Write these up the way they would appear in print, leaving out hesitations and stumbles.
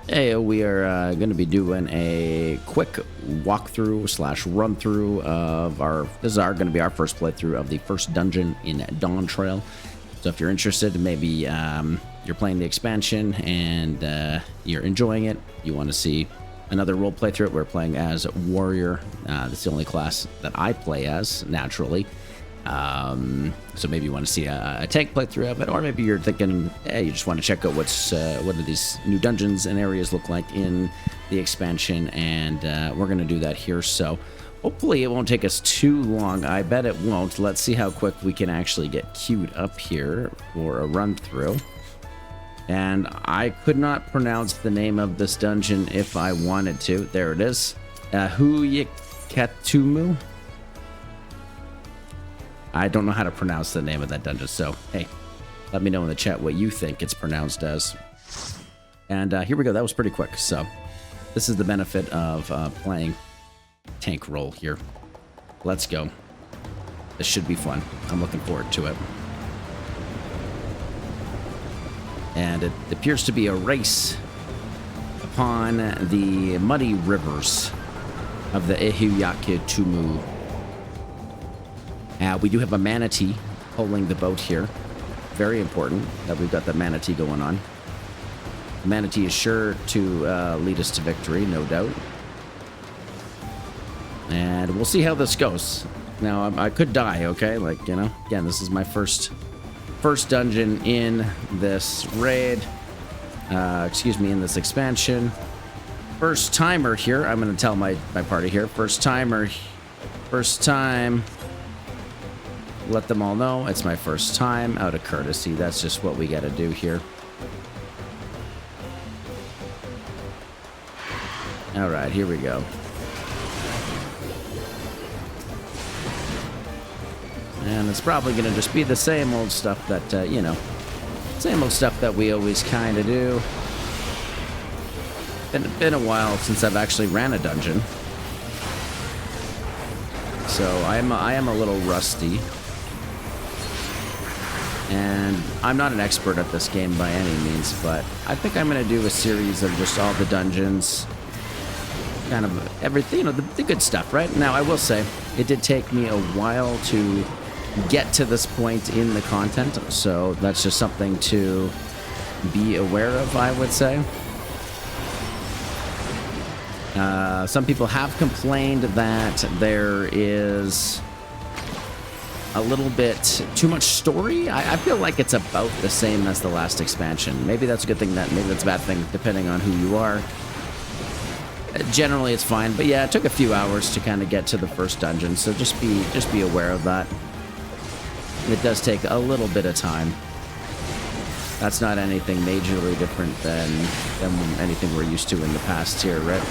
Hey, we are going to be doing a quick walkthrough slash run through of this is going to be our first playthrough of the first dungeon in DawnTrail. So if you're interested, maybe you're playing the expansion and you're enjoying it, you want to see another role playthrough. We're playing as warrior. That's the only class that I play as naturally. So maybe you want to see a tank playthrough of it, or maybe you're thinking, hey, you just want to check out what do these new dungeons and areas look like in the expansion, and we're going to do that here. So hopefully it won't take us too long. I bet it won't. Let's see how quick we can actually get queued up here for a run through. And I could not pronounce the name of this dungeon if I wanted to. There it is. Ihuykatumu. I don't know how to pronounce the name of that dungeon, so hey, let me know in the chat what you think it's pronounced as. And here we go. That was pretty quick. So this is the benefit of playing tank role here. Let's go. This should be fun. I'm looking forward to it. And it appears to be a race upon the muddy rivers of the Ihuykatumu. We do have a manatee pulling the boat here. Very important that we've got the manatee going on. The manatee is sure to lead us to victory, no doubt. And we'll see how this goes. Now, I could die, okay? Like, you know, again, this is my first dungeon in this raid. In this expansion. First timer here. I'm going to tell my party here. First timer. First time. Let them all know it's my first time out of courtesy. That's just what we got to do here. All right, here we go. And it's probably going to just be the same old stuff that, same old stuff that we always kind of do. Been a while since I've actually ran a dungeon. So I am a little rusty. And I'm not an expert at this game by any means, but I think I'm going to do a series of just all the dungeons, kind of everything, the good stuff, right? Now, I will say, it did take me a while to get to this point in the content, so that's just something to be aware of, I would say. Some people have complained that there is a little bit too much story. I feel like it's about the same as the last expansion. Maybe that's a good thing, maybe that's a bad thing, depending on who you are. Generally, it's fine, but yeah, it took a few hours to kind of get to the first dungeon, so just be aware of that. It does take a little bit of time. That's not anything majorly different than anything we're used to in the past here, right?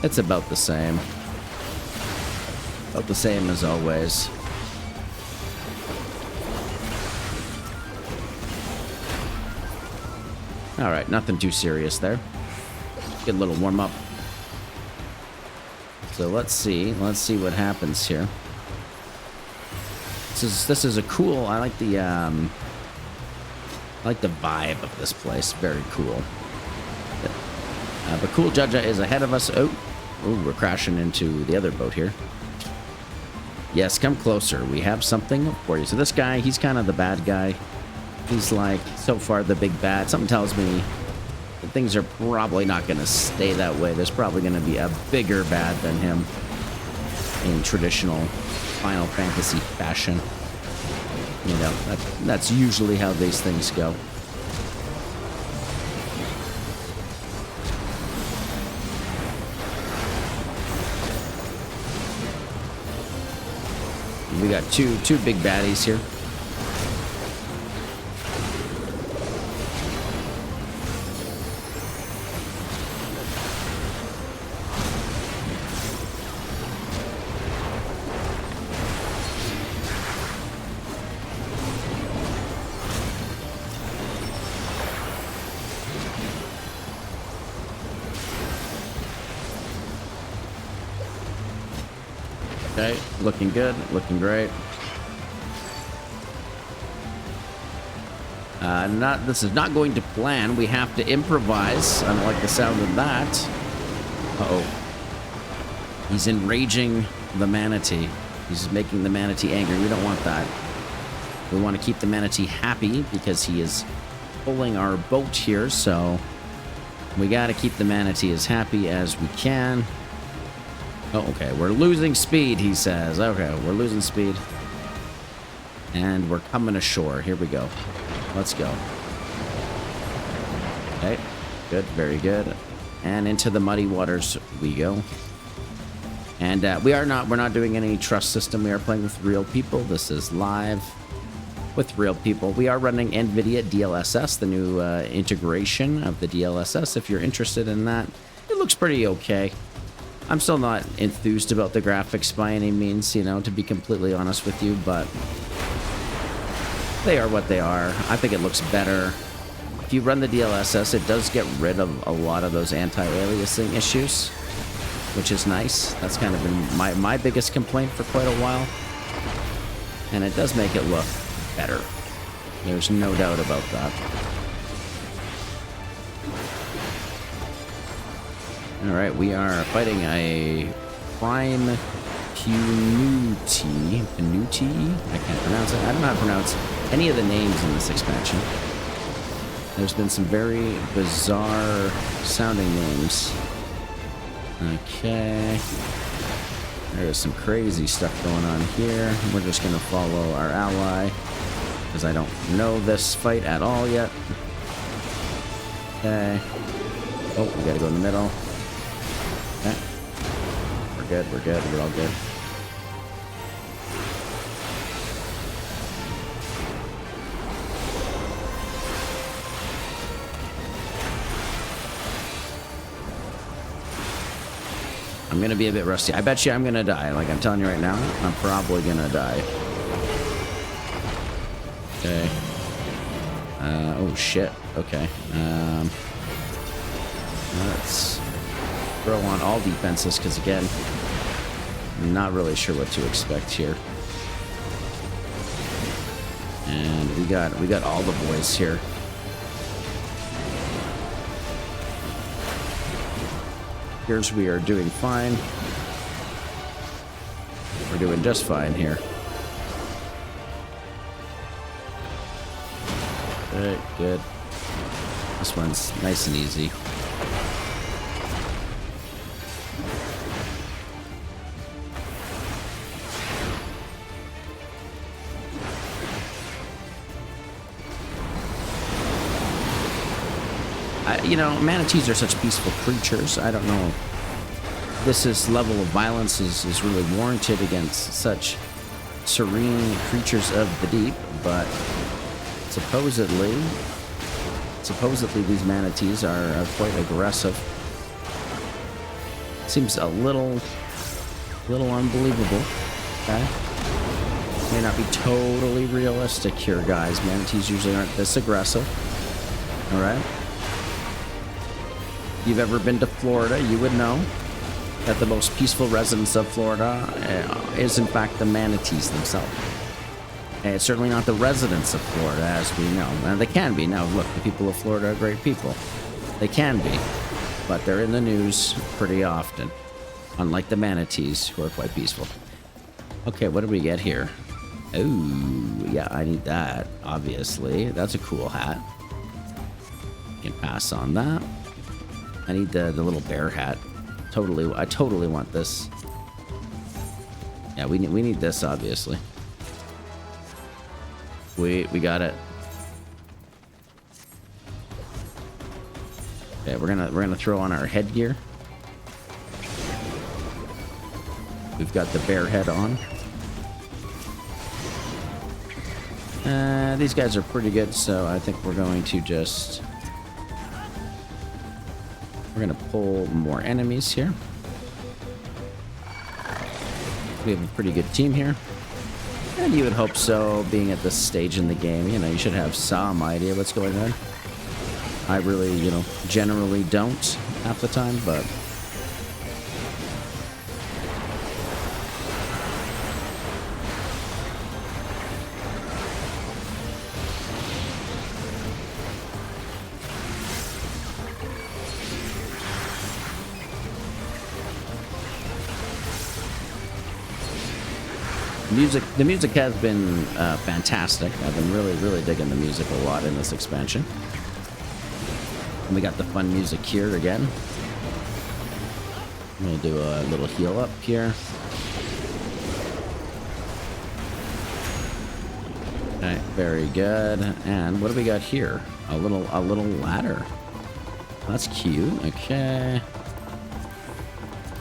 It's about the same. About the same as always. All right, nothing too serious there. Get a little warm up. So let's see what happens here. This is a cool. I like the vibe of this place. Very cool. But Cool Judja is ahead of us. Oh, we're crashing into the other boat here. Yes, come closer. We have something for you. So this guy, he's kind of the bad guy. He's like, so far, the big bad. Something tells me that things are probably not going to stay that way. There's probably going to be a bigger bad than him in traditional Final Fantasy fashion. You know, that's usually how these things go. We got two big baddies here. Okay, looking good, looking great. This is not going to plan. We have to improvise. I don't like the sound of that. Uh-oh. He's enraging the manatee. He's making the manatee angry. We don't want that. We want to keep the manatee happy because he is pulling our boat here, so we got to keep the manatee as happy as we can. Oh, okay. We're losing speed, he says. Okay, we're losing speed. And we're coming ashore. Here we go. Let's go. Okay. Good. Very good. And into the muddy waters we go. And we're not doing any trust system. We are playing with real people. This is live with real people. We are running NVIDIA DLSS, the new integration of the DLSS. If you're interested in that, it looks pretty okay. I'm still not enthused about the graphics by any means, you know, to be completely honest with you, but they are what they are. I think it looks better. If you run the DLSS, it does get rid of a lot of those anti-aliasing issues, which is nice. That's kind of been my biggest complaint for quite a while. And it does make it look better. There's no doubt about that. Alright, we are fighting a prime Panuti. I can't pronounce it. I don't know how to pronounce any of the names in this expansion. There's been some very bizarre sounding names. Okay. There's some crazy stuff going on here. We're just going to follow our ally, because I don't know this fight at all yet. Okay. Oh, we got to go in the middle. Okay. We're good, we're good, we're all good. I'm gonna be a bit rusty. I bet you I'm gonna die. Like, I'm telling you right now, I'm probably gonna die. Okay. Oh shit. Okay. Let's throw on all defenses, because again, I'm not really sure what to expect here. And we got all the boys here. Here's we are doing fine. We're doing just fine here. Good, good. This one's nice and easy. You know, manatees are such peaceful creatures. I don't know if this level of violence is really warranted against such serene creatures of the deep, but supposedly these manatees are quite aggressive. Seems a little unbelievable. Okay, may not be totally realistic here, guys. Manatees usually aren't this aggressive. All right. If you've ever been to Florida, you would know that the most peaceful residents of Florida is in fact the manatees themselves. And it's certainly not the residents of Florida, as we know. And they can be. Now, look, the people of Florida are great people. They can be. But they're in the news pretty often. Unlike the manatees, who are quite peaceful. Okay, what do we get here? Oh, yeah, I need that, obviously. That's a cool hat. You can pass on that. I need the little bear hat. I totally want this. Yeah, we need this, obviously. We got it. Okay, we're gonna throw on our headgear. We've got the bear head on. These guys are pretty good, so I think we're going to just... We're going to pull more enemies here. We have a pretty good team here. And you would hope so, being at this stage in the game. You know, you should have some idea what's going on. I really, you know, generally don't half the time, but... The music has been fantastic. I've been really digging the music a lot in this expansion. And we got the fun music here again. We'll do a little heal up here. Okay, very good. And what do we got here? A little ladder. That's cute. Okay.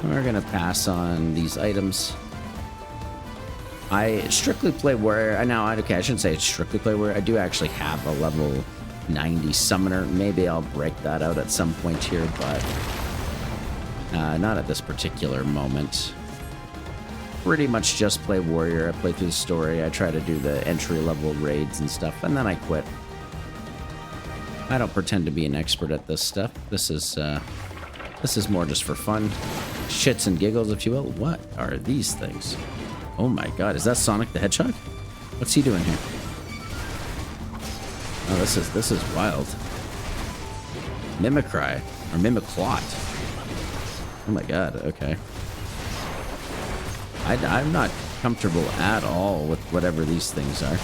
We're gonna pass on these items. I strictly play warrior. Now, okay, I shouldn't say strictly play warrior. I do actually have a level 90 summoner. Maybe I'll break that out at some point here, but not at this particular moment. Pretty much just play warrior. I play through the story. I try to do the entry level raids and stuff, and then I quit. I don't pretend to be an expert at this stuff. This is more just for fun. Shits and giggles, if you will. What are these things? Oh my god, is that Sonic the Hedgehog? What's he doing here? Oh, this is wild. Mimicry or Mimiclot. Oh my god, okay. I'm not comfortable at all with whatever these things are.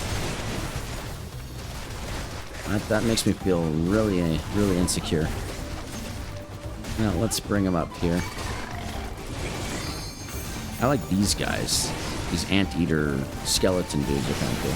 That makes me feel really insecure. Now let's bring them up here. I like these guys. These anteater skeleton dudes are kind of cool.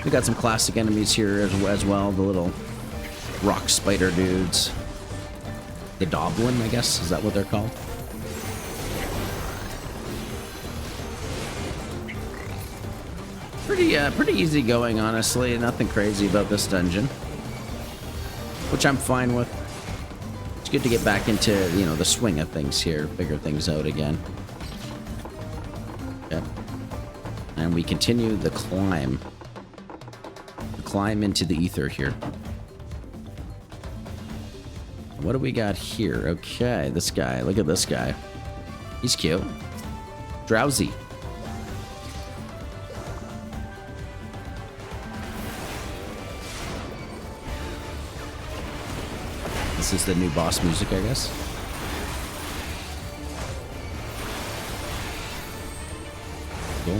We got some classic enemies here as well. The little rock spider dudes. The Doblin, I guess. Is that what they're called? Pretty easy going, honestly. Nothing crazy about this dungeon, which I'm fine with. It's good to get back into, you know, the swing of things here, figure things out again. Okay. And we continue the climb. The climb into the ether here. What do we got here? Okay, this guy. Look at this guy. He's cute. Drowsy. This is the new boss music, I guess. Cool.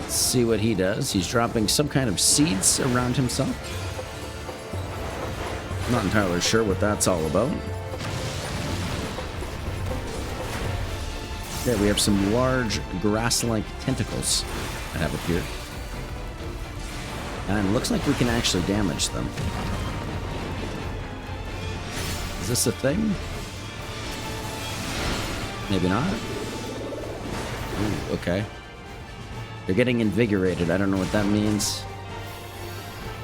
Let's see what he does. He's dropping some kind of seeds around himself. Not entirely sure what that's all about. Okay, we have some large grass-like tentacles that have appeared. And it looks like we can actually damage them. Is this a thing? Maybe not. Ooh, okay. They're getting invigorated. I don't know what that means.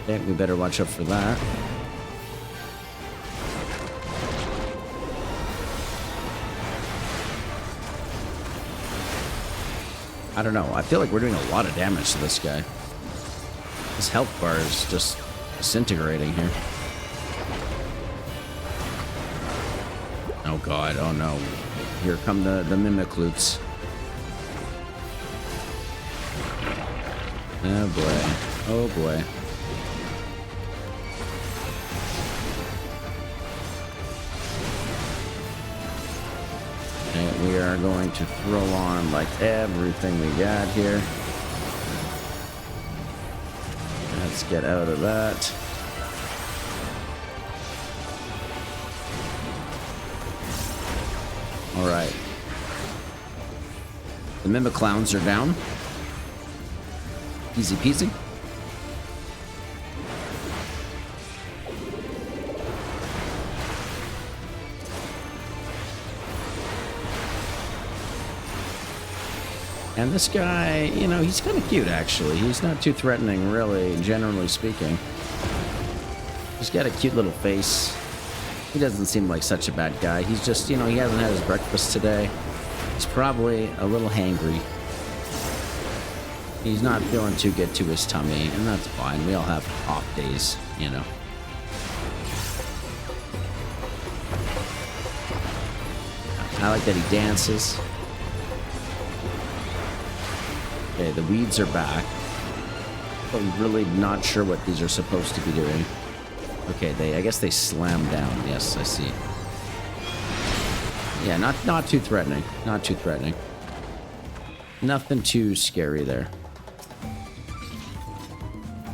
Okay, we better watch out for that. I don't know. I feel like we're doing a lot of damage to this guy. His health bar is just disintegrating here. Oh god, oh no. Here come the Mimicloots. Oh boy. Oh boy. Okay, we are going to throw on like everything we got here. Let's get out of that. All right. The Mimiclowns are down. Easy peasy. And this guy, you know, he's kind of cute, actually. He's not too threatening, really, generally speaking. He's got a cute little face. He doesn't seem like such a bad guy. He's just, you know, he hasn't had his breakfast today. He's probably a little hangry. He's not feeling too good to his tummy, and that's fine. We all have off days, you know. I like that he dances. Okay, the weeds are back. I'm really not sure what these are supposed to be doing. Okay, I guess they slam down. Yes, I see. Yeah, not too threatening. Not too threatening. Nothing too scary there.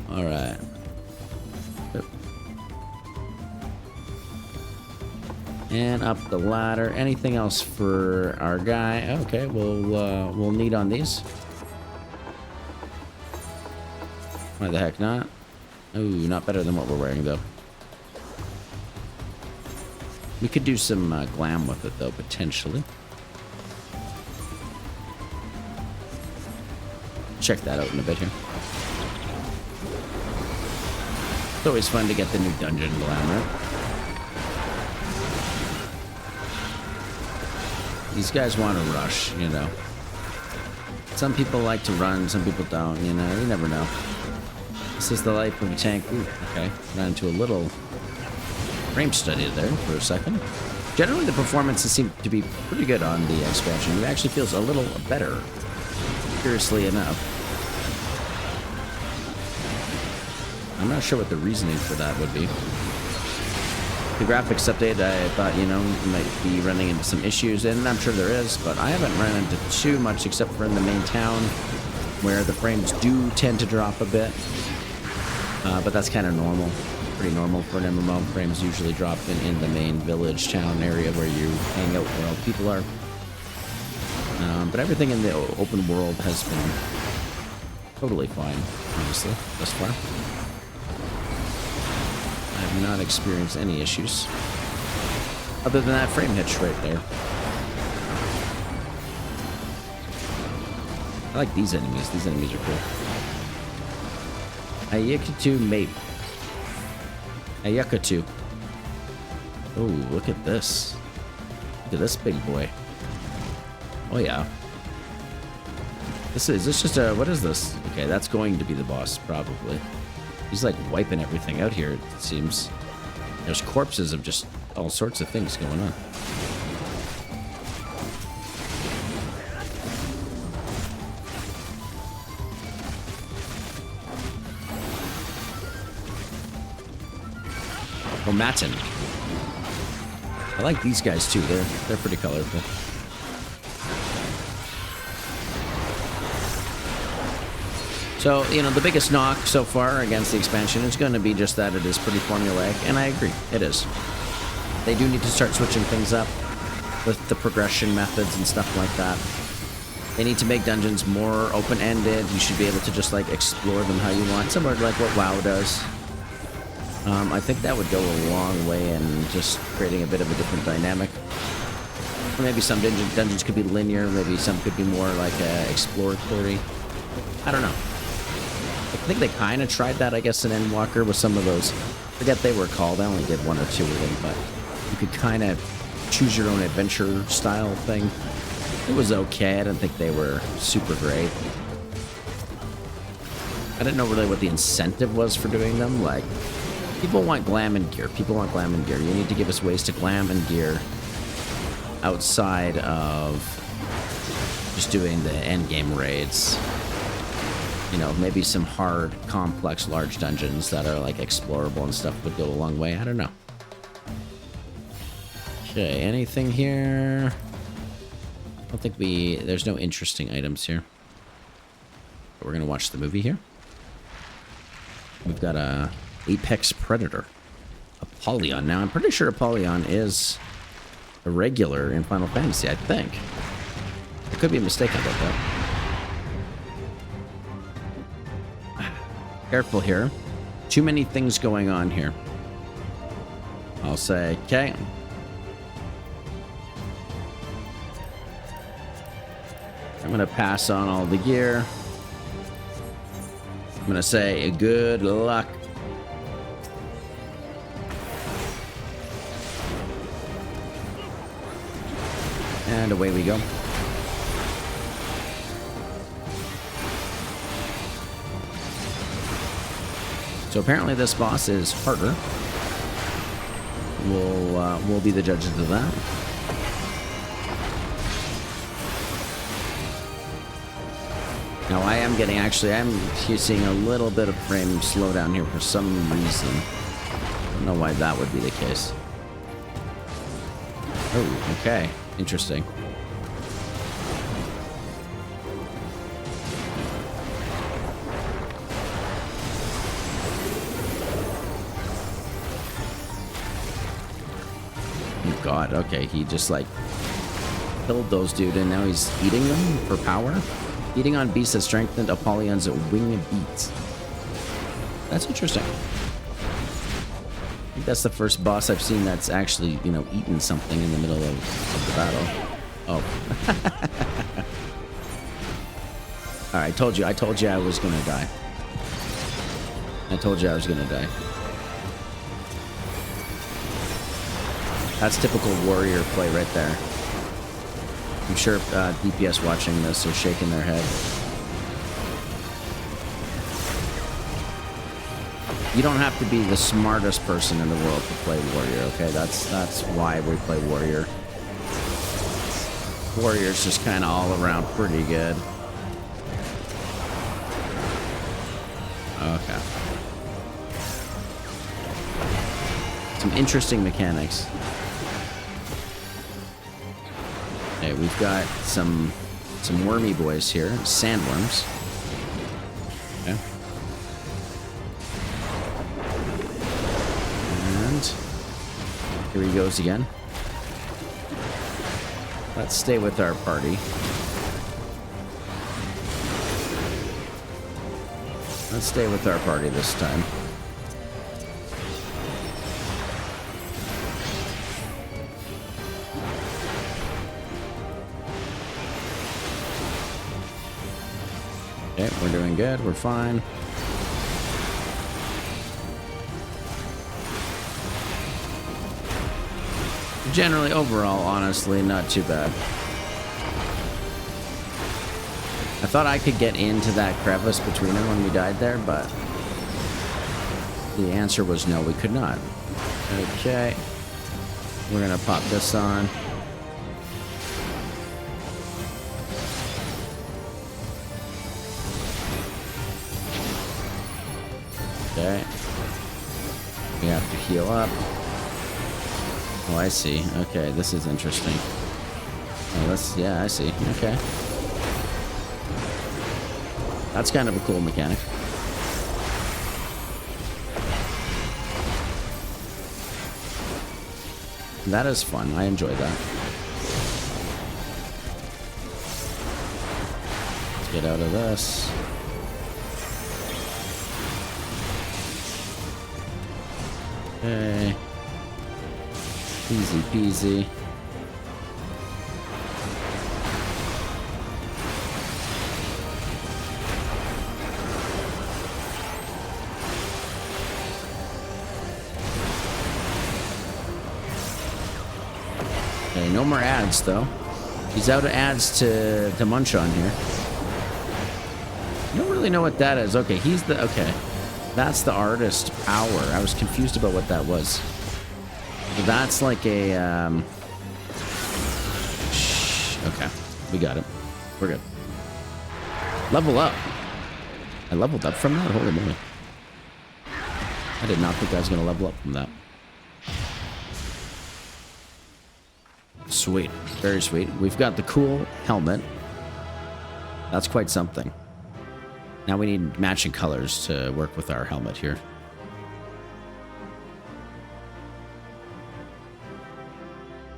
All right. Yep. And up the ladder. Anything else for our guy? Okay, we'll need on these. Why the heck not? Ooh, not better than what we're wearing though. We could do some glam with it though, potentially. Check that out in a bit here. It's always fun to get the new dungeon glam, right? These guys want to rush, you know. Some people like to run, some people don't, you know. You never know. This is the life of a tank. Ooh, okay. Ran into a little frame study there for a second. Generally, the performances seem to be pretty good on the expansion. It actually feels a little better, curiously enough. I'm not sure what the reasoning for that would be. The graphics update, I thought, you know, might be running into some issues, and I'm sure there is, but I haven't run into too much except for in the main town, where the frames do tend to drop a bit. But that's kind of normal. Pretty normal for an MMO. Frames usually drop in the main village town area where you hang out where all the people are. But everything in the open world has been totally fine, honestly, thus far. I have not experienced any issues. Other than that frame hitch right there. I like these enemies. These enemies are cool. Ihuykatumu mate. Ihuykatumu. Oh, look at this. Look at this big boy. Oh yeah. Is this just a, what is this? Okay, that's going to be the boss, probably. He's like wiping everything out here, it seems. There's corpses of just all sorts of things going on. Oh, Matin. I like these guys too. They're pretty colorful. So, you know, the biggest knock so far against the expansion is going to be just that it is pretty formulaic, and I agree, it is. They do need to start switching things up with the progression methods and stuff like that. They need to make dungeons more open-ended. You should be able to just, like, explore them how you want, similar to, like, what WoW does. I think that would go a long way in just creating a bit of a different dynamic. Or maybe some dungeons could be linear, maybe some could be more, like, exploratory. I don't know. I think they kind of tried that, I guess, in Endwalker with some of those. I forget they were called. I only did one or two of them, but you could kind of choose your own adventure style thing. It was okay. I didn't think they were super great. I didn't know really what the incentive was for doing them. Like, people want glam and gear. People want glam and gear. You need to give us ways to glam and gear outside of just doing the endgame raids. You know, maybe some hard, complex, large dungeons that are, like, explorable and stuff would go a long way. I don't know. Okay, anything here? I don't think there's no interesting items here. But we're going to watch the movie here. We've got a Apex Predator. Apollyon. Now, I'm pretty sure Apollyon is a regular in Final Fantasy, I think. I could be mistaken about that. Careful here. Too many things going on here. I'll say, okay. I'm going to pass on all the gear. I'm going to say good luck. And away we go. So apparently this boss is harder. We'll be the judges of that. Now I am getting, actually, I'm seeing a little bit of frame slowdown here for some reason. I don't know why that would be the case. Oh, okay. Interesting. Oh God, okay, he just like killed those dude and now he's eating them for power? Eating on beasts has strengthened Apollyon's wing beats. That's interesting. I think that's the first boss I've seen that's actually, you know, eaten something in the middle of the battle. Oh. Alright, I told you I was gonna die. I told you I was gonna die. That's typical warrior play right there. I'm sure DPS watching this are shaking their head. You don't have to be the smartest person in the world to play warrior, okay? That's why we play warrior. Warrior's just kind of all around pretty good. Okay. Some interesting mechanics. Okay, we've got some wormy boys here, sandworms. Okay. And here he goes again. Let's stay with our party. Let's stay with our party this time. Okay, we're doing good. We're fine. Generally, overall, honestly, not too bad. I thought I could get into that crevice between them when we died there, but the answer was no, we could not. Okay. We're gonna pop this on. Okay. We have to heal up. Oh, I see. Okay, this is interesting. Oh, yeah, I see. Okay. That's kind of a cool mechanic. That is fun. I enjoy that. Let's get out of this. Okay. Easy peasy. Okay, no more ads though. He's out of ads to munch on here. I don't really know what that is. Okay, he's the okay. That's the artist power. I was confused about what that was. That's like a okay, we got it. We're good. Level up. I leveled up from that? Holy moly. I did not think I was gonna level up from that. Sweet. Very sweet. We've got the cool helmet. That's quite something. Now we need matching colors to work with our helmet here.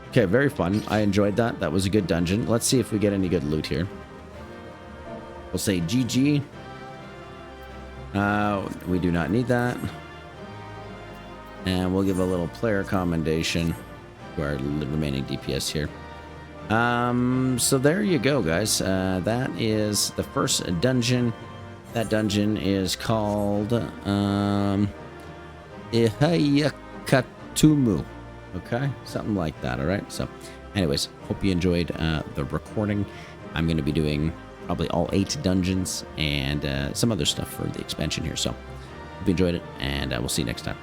Okay, very fun. I enjoyed that. That was a good dungeon. Let's see if we get any good loot here. We'll say GG. We do not need that. And we'll give a little player commendation to our remaining DPS here. So there you go, guys. That is the first dungeon. That dungeon is called Ihuykatumu. Okay, something like that. All right. So Anyways, hope you enjoyed the recording. I'm going to be doing probably all 8 dungeons and some other stuff for the expansion here. So hope you enjoyed it, and we'll see you next time.